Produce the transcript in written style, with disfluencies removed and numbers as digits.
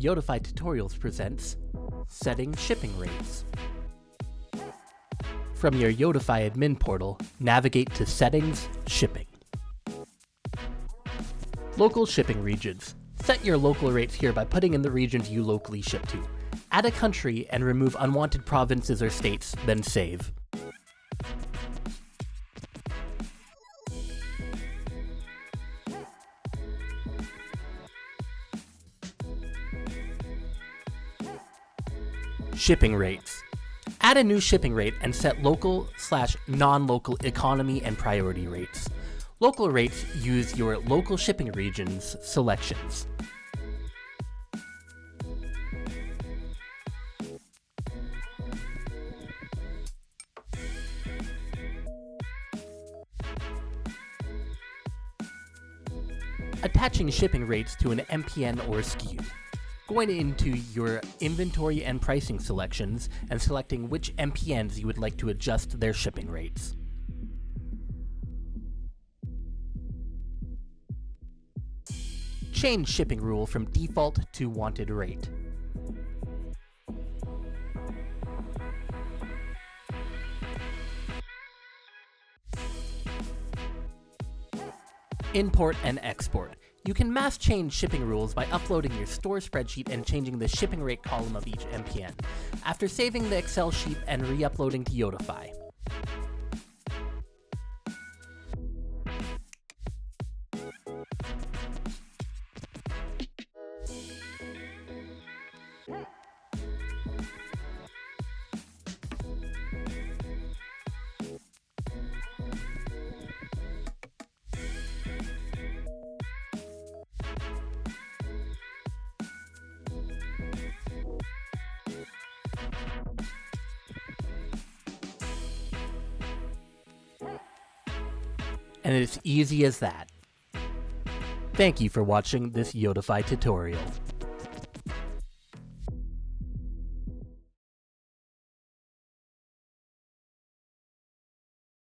Yodify Tutorials presents Setting Shipping Rates. From your Yodify admin portal, navigate to Settings, Shipping. Local shipping regions. Set your local rates here by putting in the regions you locally ship to. Add a country and remove unwanted provinces or states, then save. Shipping rates. Add a new shipping rate and set local/non-local economy and priority rates. Local rates use your local shipping region's selections. Attaching shipping rates to an MPN or SKU. Going into your inventory and pricing selections and selecting which MPNs you would like to adjust their shipping rates. Change shipping rule from default to wanted rate. Import and export. You can mass change shipping rules by uploading your store spreadsheet and changing the shipping rate column of each MPN, after saving the Excel sheet and re-uploading to Yodify. And it's easy as that. Thank you for watching this Yodify tutorial.